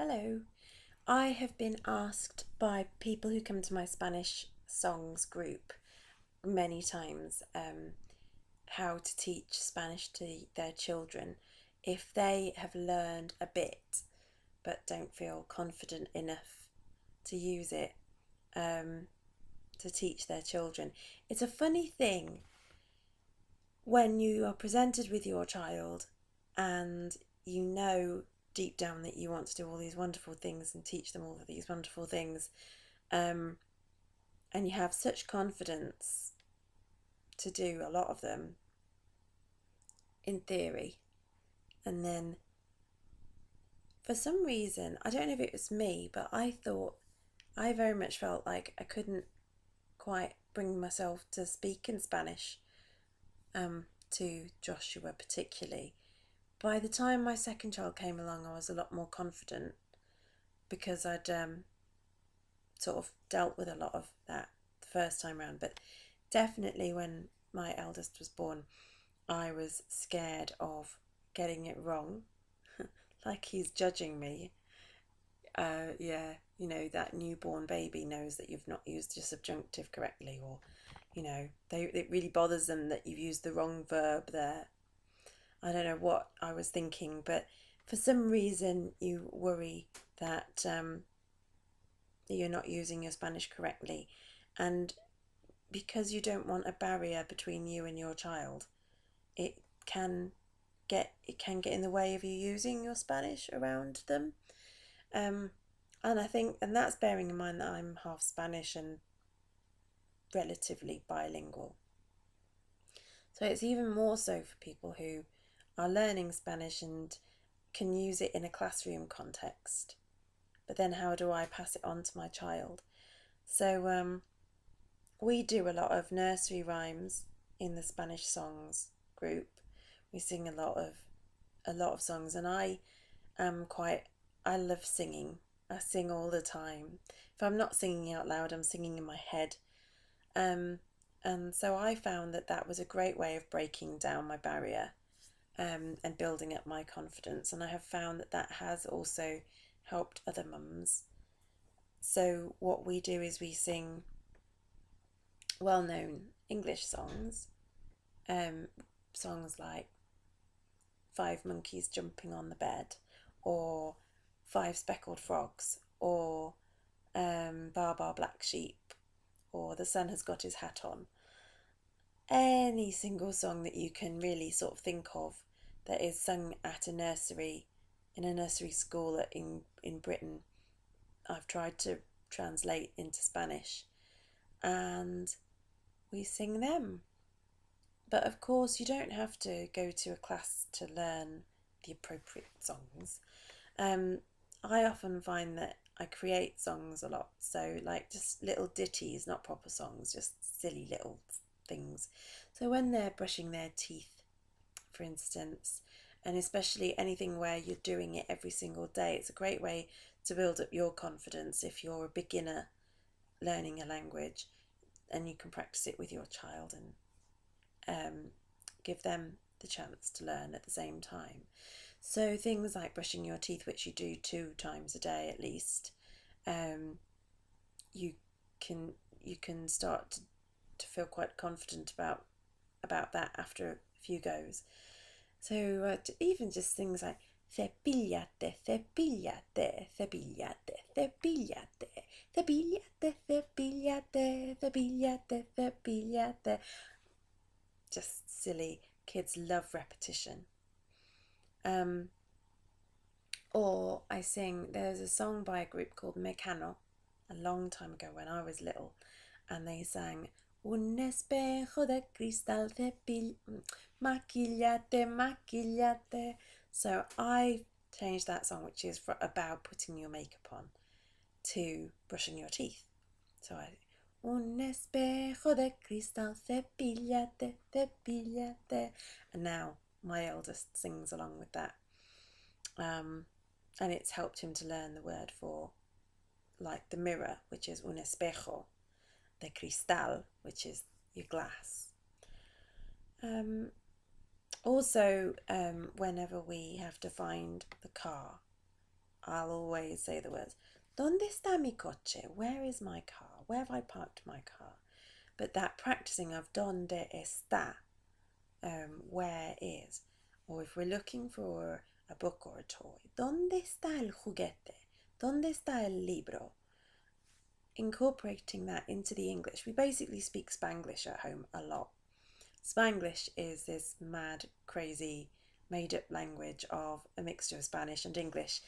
Hello. I have been asked by people who come to my Spanish songs group many times how to teach Spanish to their children if they have learned a bit but don't feel confident enough to use it um, to teach their children. It's a funny thing when you are presented with your child and you know deep down that you want to do all these wonderful things and teach them all of these wonderful things, um, and you have such confidence to do a lot of them in theory, and then for some reason, I don't know if it was me, but I very much felt like I couldn't quite bring myself to speak in Spanish to Joshua particularly. By the time my second child came along, I was a lot more confident because I'd sort of dealt with a lot of that the first time round. But definitely when my eldest was born, I was scared of getting it wrong, like he's judging me. Yeah, that newborn baby knows that you've not used your subjunctive correctly, or it really bothers them that you've used the wrong verb there. I don't know what I was thinking, but for some reason you worry that you're not using your Spanish correctly, and because you don't want a barrier between you and your child, it can get in the way of you using your Spanish around them. Um, and I think, and that's bearing in mind that I'm half Spanish and relatively bilingual. So it's even more so for people who are learning Spanish and can use it in a classroom context. But then how do I pass it on to my child? So we do a lot of nursery rhymes in the Spanish songs group. We sing a lot of songs, and I love singing. I sing all the time. If I'm not singing out loud, I'm singing in my head. Um, and so I found that that was a great way of breaking down my barrier and building up my confidence. And I have found that that has also helped other mums. So what we do is we sing well-known English songs, um, songs like Five Monkeys Jumping on the Bed, or Five Speckled Frogs, or Bar Bar Black Sheep, or The Sun Has Got His Hat On. Any single song that you can really sort of think of that is sung at a nursery, in a nursery school in Britain, I've tried to translate into Spanish, and we sing them. But of course, you don't have to go to a class to learn the appropriate songs. Um, I often find that I create songs a lot, so like just little ditties, not proper songs, just silly little things. So when they're brushing their teeth, for instance, and especially anything where you're doing it every single day, it's a great way to build up your confidence if you're a beginner learning a language, and you can practice it with your child and give them the chance to learn at the same time. So things like brushing your teeth, which you do 2 times a day at least, you can you can start to feel quite confident about that after a few goes. So even just things like cepillate, cepillate, cepillate, cepillate, cepillate, cepillate, cepillate, cepillate. Just silly. Kids love repetition. Um, or I sing, there's a song by a group called Mecano a long time ago when I was little, and they sang Un espejo de cristal maquillate, maquillate. So I changed that song, which is about putting your makeup on, to brushing your teeth. So I Un espejo de cristal, cepillate, cepillate. And now my eldest sings along with that. And it's helped him to learn the word for, like, the mirror, which is un espejo, the cristal, which is your glass. Also, whenever we have to find the car, I'll always say the words, ¿Dónde está mi coche? Where is my car? Where have I parked my car? But that practicing of ¿Dónde está? Where is? Or if we're looking for a book or a toy, ¿Dónde está el juguete? ¿Dónde está el libro? Incorporating that into the English. We basically speak Spanglish at home a lot. Spanglish is this mad, crazy, made-up language of a mixture of Spanish and English.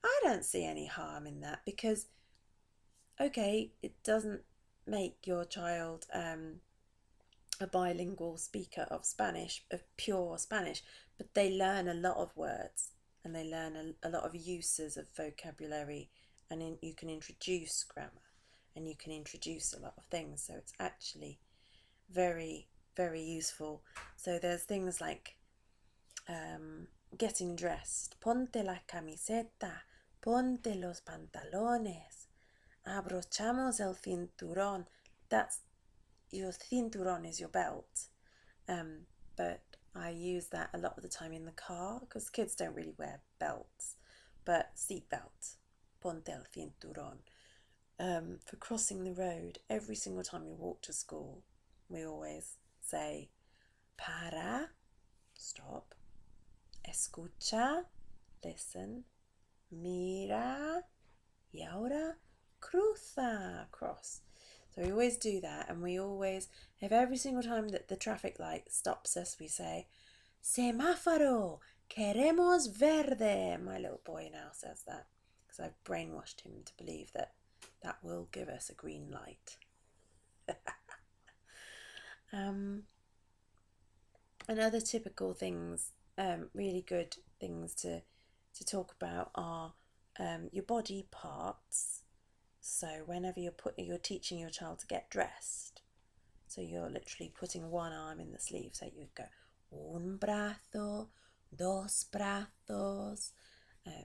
I don't see any harm in that because, okay, it doesn't make your child a bilingual speaker of Spanish, of pure Spanish, but they learn a lot of words and they learn a lot of uses of vocabulary, and you can introduce grammar and you can introduce a lot of things. So it's actually very, very useful. So there's things like getting dressed. Ponte la camiseta, ponte los pantalones, abrochamos el cinturón. That's your cinturón is your belt. But I use that a lot of the time in the car because kids don't really wear belts. But seat belt, ponte el cinturón. For crossing the road, every single time we walk to school, we always say para, stop, escucha, listen, mira, y ahora cruza, cross. So we always do that, and we always, if every single time that the traffic light stops us, we say, semáforo, queremos verde. My little boy now says that because I've brainwashed him to believe that that will give us a green light. And other typical things, really good things to talk about are your body parts. So whenever you're teaching your child to get dressed, so you're literally putting one arm in the sleeve. So you go un brazo, dos brazos,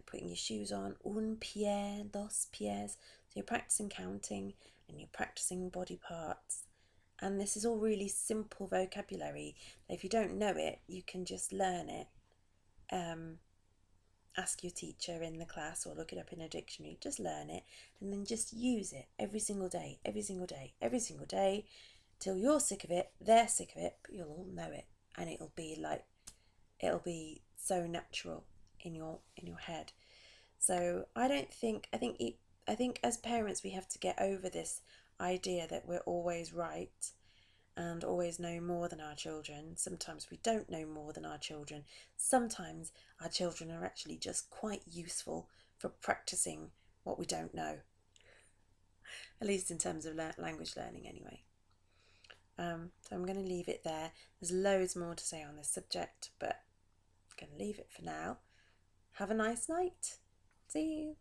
putting your shoes on, un pie, dos pies. So you're practicing counting and you're practicing body parts. And this is all really simple vocabulary. If you don't know it, you can just learn it. Ask your teacher in the class or look it up in a dictionary. Just learn it and then just use it every single day, every single day, every single day, till you're sick of it, they're sick of it, but you'll all know it, and it'll be so natural in your head. So I think as parents we have to get over this idea that we're always right and always know more than our children. Sometimes we don't know more than our children. Sometimes our children are actually just quite useful for practicing what we don't know, at least in terms of language learning anyway. So I'm going to leave it there. There's loads more to say on this subject, but I'm going to leave it for now. Have a nice night. See you.